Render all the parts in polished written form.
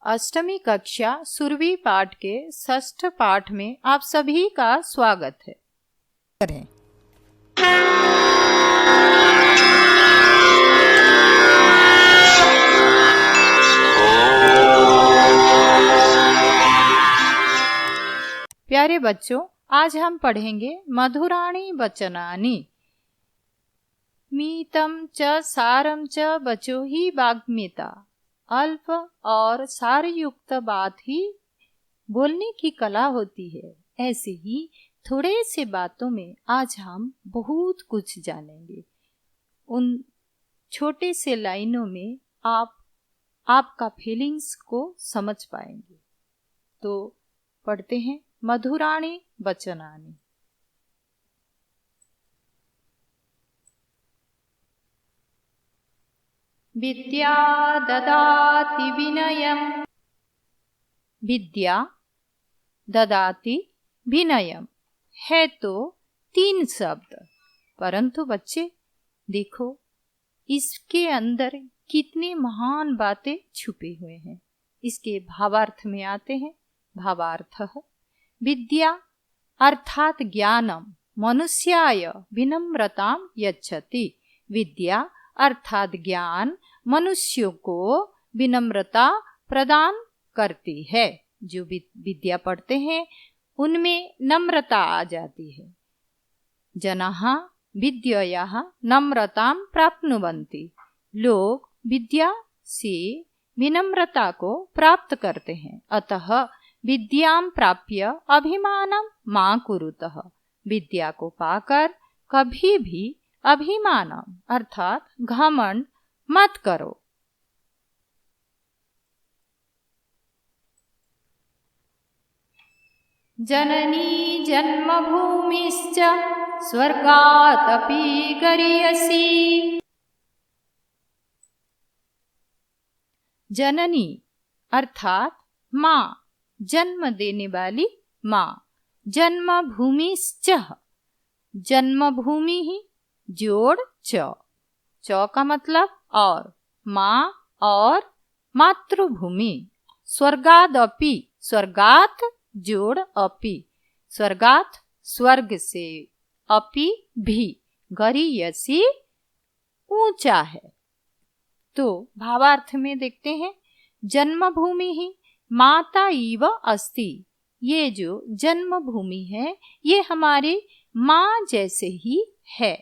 अष्टमी कक्षा सुरभि पाठ के 6ठ पाठ में आप सभी का स्वागत है। प्यारे बच्चों, आज हम पढ़ेंगे मधुराणि वचनानि। मीतं च सारं च वचो ही वाग्मिता। अल्प और सारयुक्त बात ही बोलने की कला होती है। ऐसे ही थोड़े से बातों में आज हम बहुत कुछ जानेंगे। उन छोटे से लाइनों में आप आपका फीलिंग्स को समझ पाएंगे। तो पढ़ते हैं मधुराणि वचनानि। विद्या ददाति विनयम। विद्या ददाति विनयम है तो 3 शब्द, परंतु बच्चे देखो इसके अंदर कितनी महान बातें छुपी हुए हैं। इसके भावार्थ में आते हैं। भावार्थः विद्या अर्थात ज्ञानम मनुष्याय विनम्रतां यच्छति। विद्या अर्थात ज्ञान मनुष्यों को विनम्रता प्रदान करती है। जो विद्या पढ़ते हैं उनमें नम्रता आ जाती है। जनाः विद्यया नम्रतां प्राप्नुवन्ति। लोग विद्या से विनम्रता को प्राप्त करते हैं। अतः विद्यां प्राप्य अभिमानं मा कुरुतः। विद्या को पाकर कभी भी अभिमान अर्थात घमंड मत करो। जननी जन्मभूमिश्च स्वर्गादपि गरीयसी। जननी अर्थात माँ, जन्म देने वाली माँ। जन्मभूमिश्च, जन्मभूमि ही जोड़ च का मतलब और, माँ और मातृभूमि। स्वर्गादपि, स्वर्गात जोड़ अपि, स्वर्गात स्वर्ग से, अपि भी, गरीयसी ऊंचा है। तो भावार्थ में देखते हैं। जन्मभूमि ही माता इव अस्ति। ये जो जन्मभूमि है ये हमारी माँ जैसे ही है।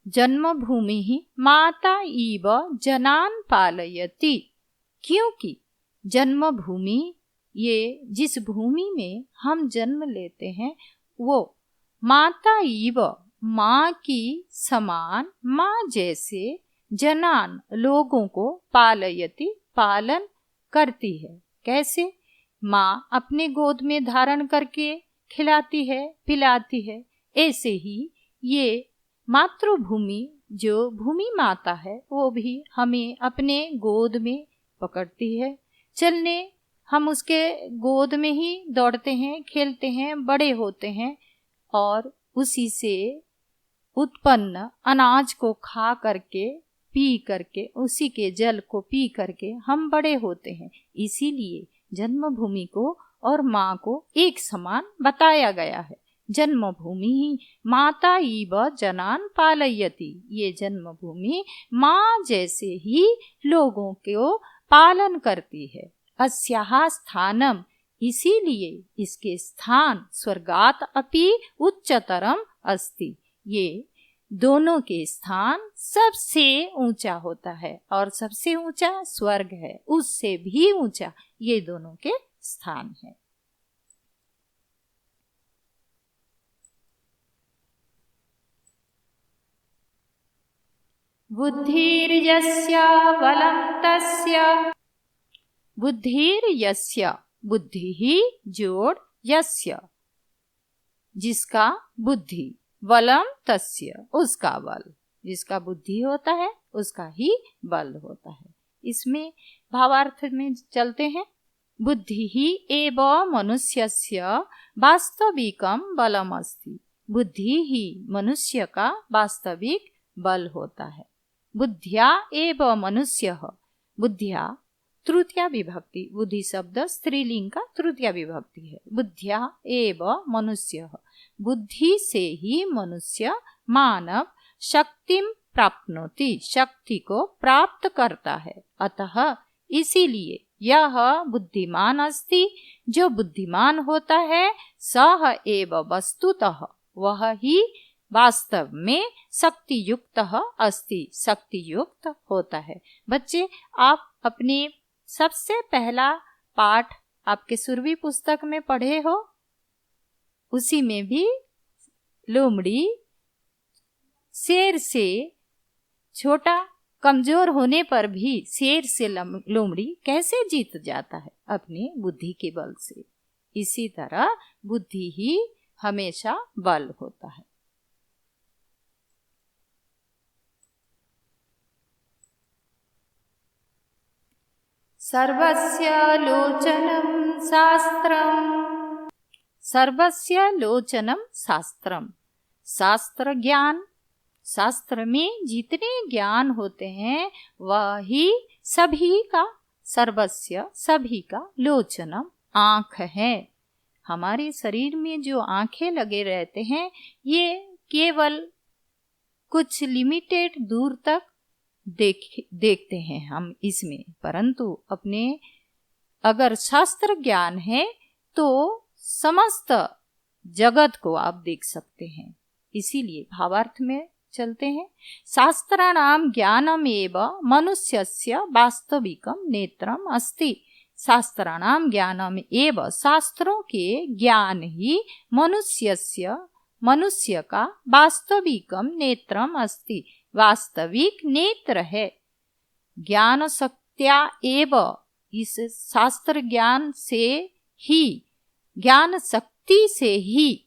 जन्मभूमि ही माता इव जनान पालयति। क्योंकि जन्मभूमि, ये जिस भूमि में हम जन्म लेते हैं वो माता इव माँ की समान, माँ जैसे जनान लोगों को पालयति पालन करती है। कैसे? माँ अपने गोद में धारण करके खिलाती है, पिलाती है। ऐसे ही ये मातृभूमि जो भूमि माता है वो भी हमें अपने गोद में पकड़ती है। चलने हम उसके गोद में ही दौड़ते हैं, खेलते हैं, बड़े होते हैं और उसी से उत्पन्न अनाज को खा करके, पी करके, उसी के जल को पी करके हम बड़े होते हैं। इसीलिए जन्मभूमि को और माँ को एक समान बताया गया है। जन्मभूमि ही माता इव जनान पालयति। ये जन्मभूमि माँ जैसे ही लोगों को पालन करती है। अस्याः स्थानम, इसीलिए इसके स्थान स्वर्गात अपि उच्चतरम अस्ति। ये दोनों के स्थान सबसे ऊंचा होता है और सबसे ऊंचा स्वर्ग है, उससे भी ऊंचा ये दोनों के स्थान है। बुद्धिर्यस्य बलं तस्य। बुद्धिर्यस्य, बुद्धि ही जोड़ यस्य, जिसका बुद्धि, बलम तस्य, उसका बल। जिसका बुद्धि होता है उसका ही बल होता है। इसमें भावार्थ में चलते हैं। बुद्धि ही एव मनुष्यस्य वास्तविकम बलमस्ति। बुद्धि ही मनुष्य का वास्तविक बल होता है। बुद्ध्या एव मनुष्यः, बुद्ध्या तृतीया विभक्ति, बुद्धि शब्द स्त्रीलिंग का तृतीया विभक्ति है। बुद्ध्या एव मनुष्य, बुद्धि से ही मनुष्य मानव शक्तिम प्राप्नोति, शक्ति को प्राप्त करता है। अतः इसीलिए यह बुद्धिमान अस्ति, जो बुद्धिमान होता है, सह एव वस्तुतः, वह ही वास्तव में शक्ति युक्त अस्ति, शक्ति युक्त होता है। बच्चे, आप अपने सबसे पहला पाठ आपके सुरभि पुस्तक में पढ़े हो, उसी में भी लोमड़ी शेर से छोटा कमजोर होने पर भी शेर से लोमड़ी कैसे जीत जाता है, अपनी बुद्धि के बल से। इसी तरह बुद्धि ही हमेशा बल होता है। सर्वस्य लोचनं शास्त्रम्, सर्वस्य लोचनं शास्त्रम, शास्त्र ज्ञान, शास्त्र में जितने ज्ञान होते हैं वह ही सभी का, सर्वस्य सभी का, लोचनम आँख है। हमारे शरीर में जो आँखें लगे रहते हैं, ये केवल कुछ लिमिटेड दूर तक देखते हैं हम इसमें, परंतु अपने अगर शास्त्र ज्ञान है तो समस्त जगत को आप देख सकते हैं। इसीलिए भावार्थ में चलते हैं। शास्त्राणाम ज्ञानम एव मनुष्यस्य वास्तविकम नेत्रम अस्ति, शास्त्राणाम ज्ञानम एव, शास्त्रों के ज्ञान ही मनुष्यस्य, मनुष्य का वास्तविकम नेत्रम अस्ति, वास्तविक नेत्र है। ज्ञान शक्त्या एव, इस शास्त्र ज्ञान से ही, ज्ञान शक्ति से ही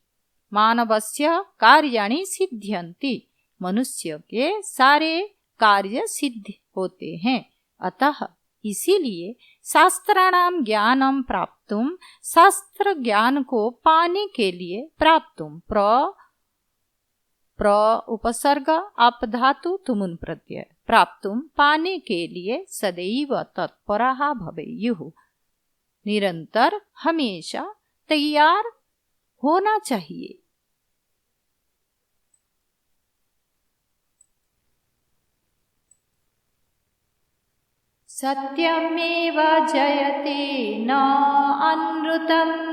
मानवस्य कार्याणि सिद्ध्यन्ति, मनुष्य के सारे कार्य सिद्ध होते हैं। अतः इसीलिए शास्त्राणाम ज्ञानम प्राप्तुम, शास्त्र ज्ञान को पाने के लिए, प्राप्तुम प्र उपसर्ग आपधातु तुमुन प्रत्यय, प्राप्तुम पाने के लिए सदैव तत्परः भवेयुः, निरंतर हमेशा तैयार होना चाहिए। सत्यमेव जयते न अनृतम्,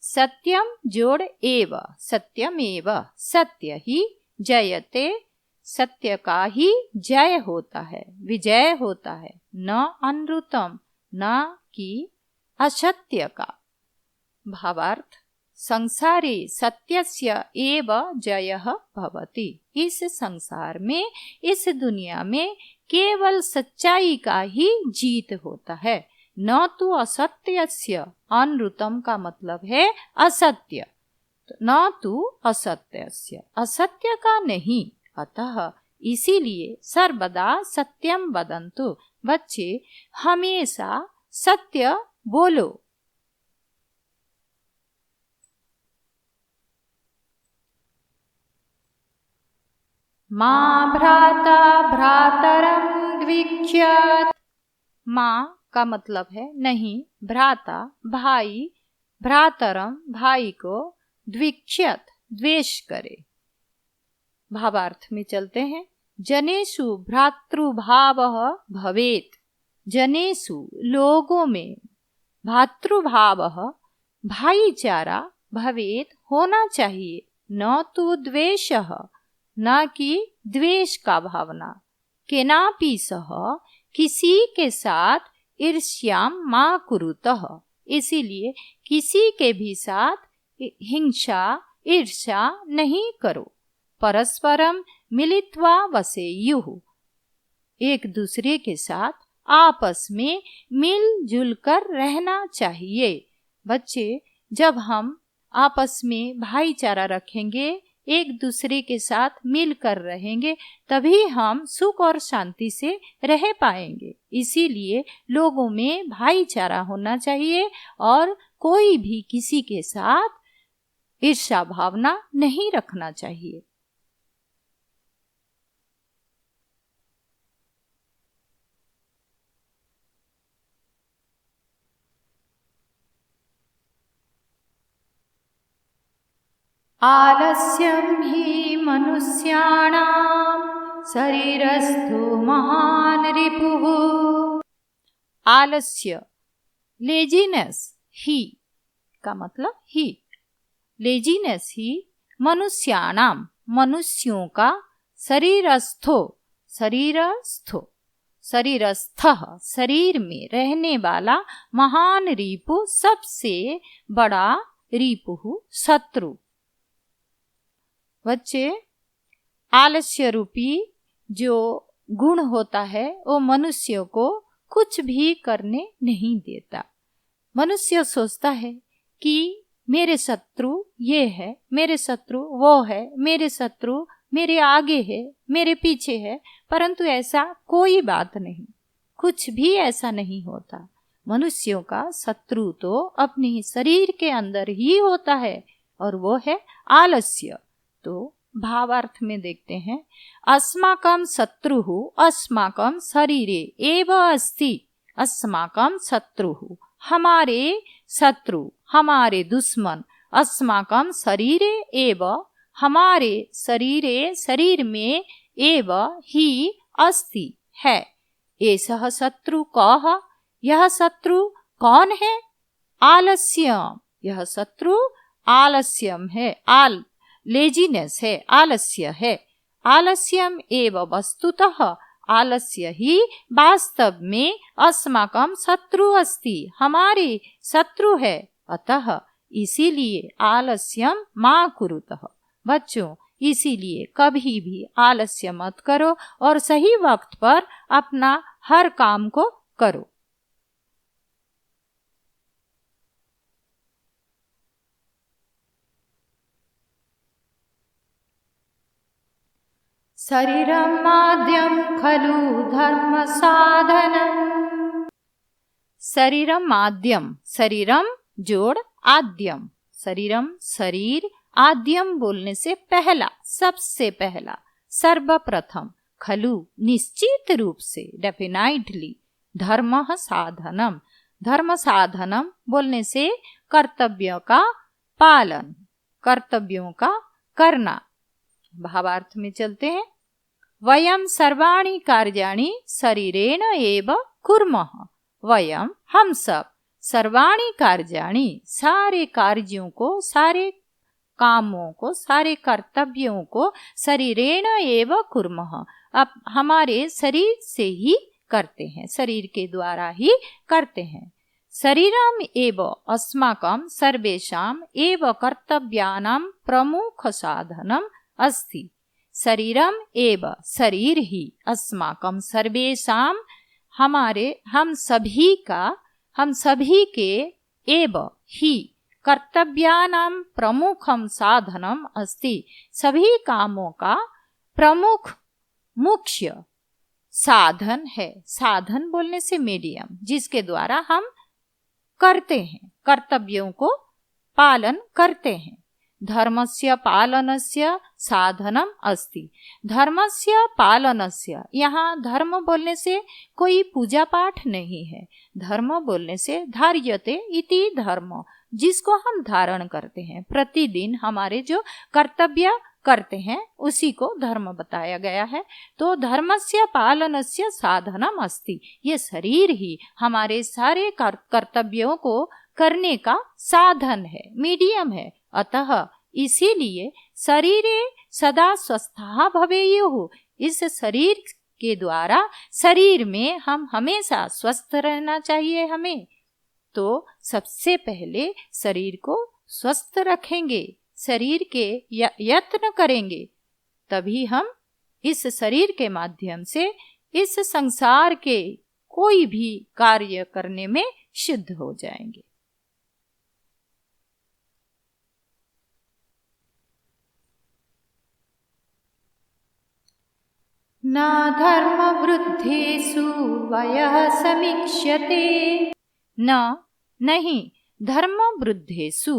सत्यम जोड़ एव, सत्यमेव, सत्य ही, जयते, सत्य का ही जय होता है, विजय होता है। न अनृतम, न कि असत्य का। भावार्थ, संसारे सत्यस्य एव जयः भवति, इस संसार में, इस दुनिया में केवल सच्चाई का ही जीत होता है, न तो असत्यस्य। अनृतम का मतलब है असत्य, न तो असत्यस्य, असत्य का नहीं। अतः इसीलिए सर्वदा सत्यम वदन्तु, बच्चे हमेशा सत्य बोलो। माँ भ्राता भ्रातरम द्विख्यात, माँ का मतलब है नहीं, भ्राता भाई, भ्रातरम भाई को, द्विख्यत द्वेष करे। भावार्थ में चलते हैं। जनेषु भ्रातृभावः भवेत्, जनेषु लोगों में, भातृभावः भाईचारा, भवेत् होना चाहिए, न तो द्वेषः, न कि द्वेष का भावना, केनापि सह, किसी के साथ, ईर्ष्याम मा कुरुतः, इसीलिए किसी के भी साथ हिंसा ईर्ष्या नहीं करो। परस्परम मिलित्वा वसेयुः, एक दूसरे के साथ आपस में मिलजुल कर रहना चाहिए। बच्चे, जब हम आपस में भाईचारा रखेंगे, एक दूसरे के साथ मिलकर रहेंगे, तभी हम सुख और शांति से रह पाएंगे। इसीलिए लोगों में भाईचारा होना चाहिए और कोई भी किसी के साथ ईर्ष्या भावना नहीं रखना चाहिए। आलस्यं हि मनुष्याणां शरीरस्थो महान् रिपुः। आलस्य, लेजीनेस, ही का मतलब ही, लेजीनेस ही मनुष्याणाम, मनुष्यों का, शरीरस्थो, शरीरस्थो, शरीरस्थः, शरीर में रहने वाला, महान रिपु, सबसे बड़ा, रिपुः शत्रु। बच्चे, आलस्य रूपी जो गुण होता है वो मनुष्य को कुछ भी करने नहीं देता। मनुष्य सोचता है कि मेरे शत्रु ये है, मेरे शत्रु वो है, मेरे शत्रु मेरे आगे है, मेरे पीछे है, परंतु ऐसा कोई बात नहीं, कुछ भी ऐसा नहीं होता। मनुष्यों का शत्रु तो अपने शरीर के अंदर ही होता है और वो है आलस्य। तो भावार्थ में देखते हैं, अस्माकं शत्रुः अस्माकं शरीरे एव अस्ति। अस्माकं शत्रुः, हमारे शत्रु, हमारे दुश्मन, अस्माकं शरीरे एव, हमारे शरीरे, शरीर में, एव ही अस्ति है। एषः शत्रु कः, यह शत्रु कौन है? आलस्यम, यह शत्रु आलस्यम है, लेजीनेस है, आलस्य है। आलस्यम एव वस्तुतः, आलस्य ही वास्तव में अस्माकं शत्रु अस्ति, हमारे शत्रु है। अतः इसीलिए आलस्यम मा कुरुतः। बच्चों, इसीलिए कभी भी आलस्य मत करो और सही वक्त पर अपना हर काम को करो। शरीरं माध्यम खलु धर्म साधनम। शरीरम माध्यम, शरीरम जोड़ आद्यम, शरीरम शरीर, आद्यम बोलने से पहला, सबसे पहला, सर्वप्रथम, खलु निश्चित रूप से, डेफिनाइटली, धर्म साधनम, धर्म साधनम बोलने से कर्तव्यों का पालन, कर्तव्यों का करना। भावार्थ में चलते हैं, वयम सर्वाणि कार्याणि शरीरेण एव कुर्मः। वयम, हम सब, सर्वाणि कार्याणि, सारे कार्यों को, सारे कामों को, सारे कर्तव्यों को शरीरेण एव कुर्मः, अब हमारे शरीर से ही करते हैं, शरीर के द्वारा ही करते हैं। शरीरम एव अस्माकं सर्वेषां एव कर्तव्यानां प्रमुख साधनम अस्ति। शरीरम एव, शरीर ही, अस्माकं सर्वेषां, हमारे, हम सभी का, हम सभी के, एव ही, कर्तव्यानां प्रमुखम साधनम अस्ति, सभी कामों का प्रमुख, मुख्य साधन है। साधन बोलने से मीडियम, जिसके द्वारा हम करते हैं, कर्तव्यों को पालन करते हैं। धर्मस्य पालनस्य साधनम अस्ति। धर्मस्य पालनस्य, यहाँ धर्म बोलने से कोई पूजा पाठ नहीं है। धर्म बोलने से धार्यते इति धर्म, जिसको हम धारण करते हैं, प्रतिदिन हमारे जो कर्तव्य करते हैं उसी को धर्म बताया गया है। तो धर्मस्य पालनस्य साधनम अस्ति, ये शरीर ही हमारे सारे कर्तव्यों को करने का साधन है, मीडियम है। अतः इसीलिए शरीरे सदा स्वस्थः भवेयुः, इस शरीर के द्वारा, शरीर में हम हमेशा स्वस्थ रहना चाहिए हमें। तो सबसे पहले शरीर को स्वस्थ रखेंगे, शरीर के यत्न करेंगे, तभी हम इस शरीर के माध्यम से इस संसार के कोई भी कार्य करने में सिद्ध हो जाएंगे। न धर्म वृद्धेषु वयः समीक्ष्यते। न, नहीं, धर्म वृद्धेषु।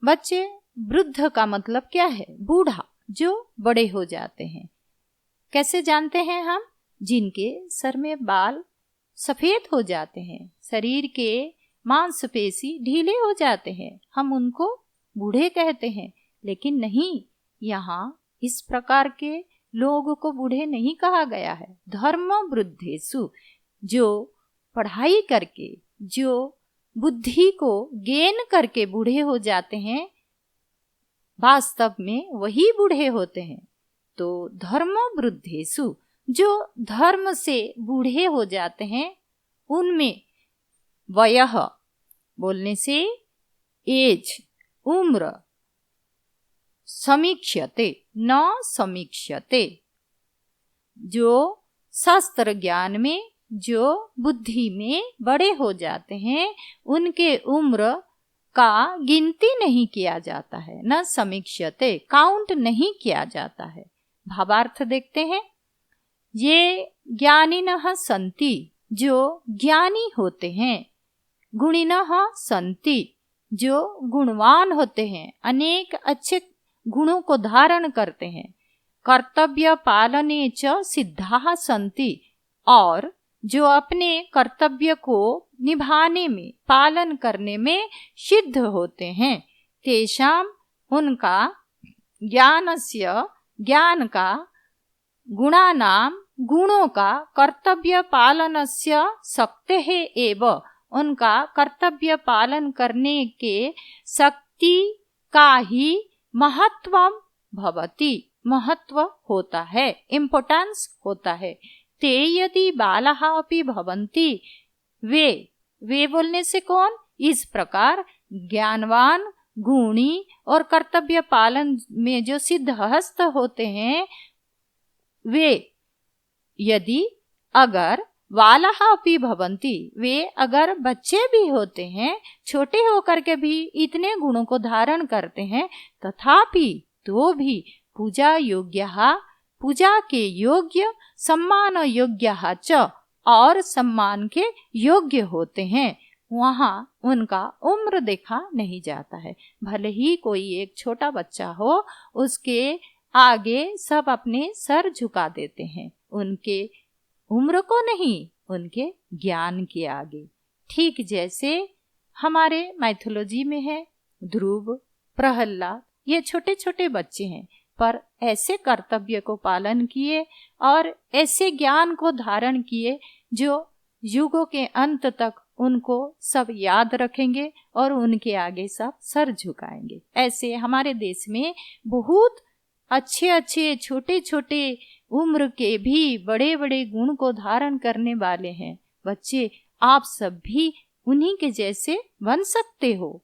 बच्चे, वृद्ध का मतलब क्या है? बूढ़ा, जो बड़े हो जाते हैं। कैसे जानते हैं हम? जिनके सर में बाल सफेद हो जाते हैं, शरीर के मांसपेशी ढीले हो जाते हैं, हम उनको बूढ़े कहते हैं। लेकिन नहीं, यहाँ इस प्रकार के लोगों को बूढ़े नहीं कहा गया है। धर्म वृद्धेषु, जो पढ़ाई करके, जो बुद्धि को गेन करके बूढ़े हो जाते हैं, वास्तव में वही बूढ़े होते हैं। तो धर्म वृद्धेषु, जो धर्म से बूढ़े हो जाते हैं, उनमें वयः बोलने से एज, उम्र, समीक्ष्यते न समीक्ष्यते, जो शास्त्र ज्ञान में, जो बुद्धि में बड़े हो जाते हैं, उनके उम्र का गिनती नहीं किया जाता है। न समीक्ष्यते, काउंट नहीं किया जाता है। भावार्थ देखते हैं। ये ज्ञानिनः सन्ति, जो ज्ञानी होते हैं। गुणिनः सन्ति, जो गुणवान होते हैं, अनेक अच्छे गुणों को धारण करते हैं। कर्तव्य पालने च सिद्धाः सन्ति, और जो अपने कर्तव्य को निभाने में, पालन करने में सिद्ध होते हैं। तेषां, उनका, ज्ञानस्य, ज्ञान का, गुणानां, गुणों का, कर्तव्य पालनस्य शक्तेः एव, उनका कर्तव्य पालन करने के शक्ति का ही महत्वं भवति, महत्व होता है, इम्पोर्टेंस होता है। ते यदि बालाः अपि भवन्ति, वे बोलने से कौन? इस प्रकार ज्ञानवान, गुणी और कर्तव्य पालन में जो सिद्धहस्त होते हैं, वे यदि अगर बालाः अपि भवन्ति, वे अगर बच्चे भी होते हैं, छोटे होकर के भी इतने गुणों को धारण करते हैं, तथापि तो भी पूजा योग्यः, पूजा के योग्य, सम्मान योग्यः च, और सम्मान के योग्य होते हैं। वहाँ उनका उम्र देखा नहीं जाता है। भले ही कोई एक छोटा बच्चा हो, उसके आगे सब अपने सर झुका देते हैं, उनके उम्र को नहीं, उनके ज्ञान के आगे। ठीक जैसे हमारे माइथोलॉजी में है ध्रुव, प्रहलाद, ये छोटे छोटे बच्चे हैं, पर ऐसे कर्तव्य को पालन किए और ऐसे ज्ञान को धारण किए जो युगों के अंत तक उनको सब याद रखेंगे और उनके आगे सब सर झुकाएंगे। ऐसे हमारे देश में बहुत अच्छे अच्छे छोटे छोटे उम्र के भी बड़े बड़े गुण को धारण करने वाले हैं बच्चे। आप सब भी उन्हीं के जैसे बन सकते हो।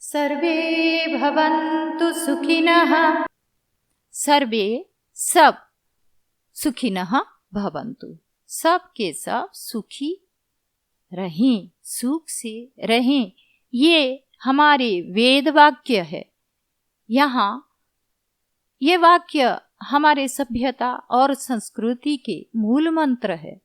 सर्वे भवन्तु सुखिनः, सर्वे सब सुखिनः भवन्तु, सब के सब सुखी रहें, सुख से रहें। ये हमारे वेद वाक्य है। यहाँ ये वाक्य हमारे सभ्यता और संस्कृति के मूल मंत्र है।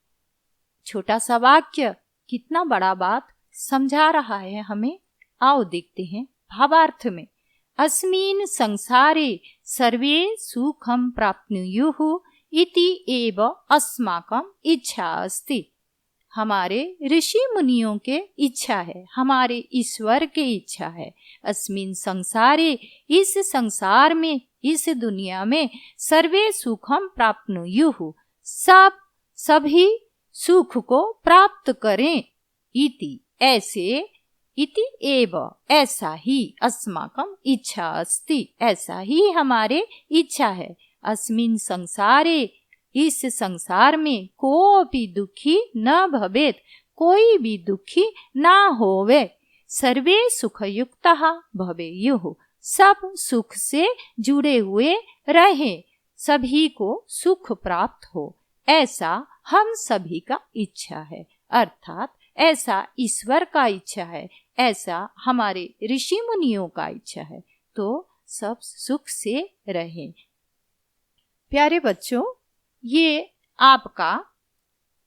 छोटा सा वाक्य कितना बड़ा बात समझा रहा है हमें। आओ देखते हैं भावार्थ में। अस्मिन् संसारे सर्वे सुखं प्राप्नुयुः इति एव अस्माकं इच्छा अस्ति। हमारे ऋषि मुनियों के इच्छा है, हमारे ईश्वर के इच्छा है। अस्मिन् संसारे, इस संसार में, इस दुनिया में, सर्वे सुखम प्राप्नुयुः, सब सभी सुख को प्राप्त करें। इति ऐसे, इति एव ऐसा ही, अस्माकं इच्छा अस्ति ऐसा ही हमारे इच्छा है। अस्मिन् संसारे, इस संसार में, कोऽपि दुखी न भवेत्, कोई भी दुखी ना होवे। सर्वे सुखयुक्तः भवेयुः, सब सुख से जुड़े हुए रहे, सभी को सुख प्राप्त हो, ऐसा हम सभी का इच्छा है। अर्थात ऐसा ईश्वर का इच्छा है, ऐसा हमारे ऋषि मुनियों का इच्छा है। तो सब सुख से रहें। प्यारे बच्चों, ये आपका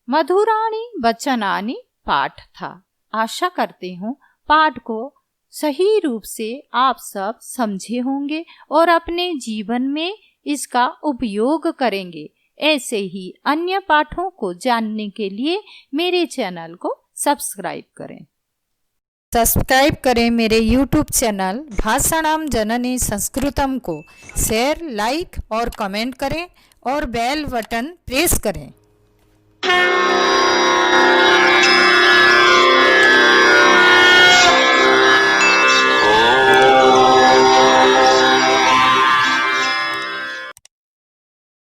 मधुराणि वचनानि पाठ था। आशा करती हूँ पाठ को सही रूप से आप सब समझे होंगे और अपने जीवन में इसका उपयोग करेंगे। ऐसे ही अन्य पाठों को जानने के लिए मेरे चैनल को सब्सक्राइब करें। सब्सक्राइब करें मेरे YouTube चैनल भाषाणाम जननी संस्कृतम को। शेयर, लाइक और कमेंट करें और बेल बटन प्रेस करें।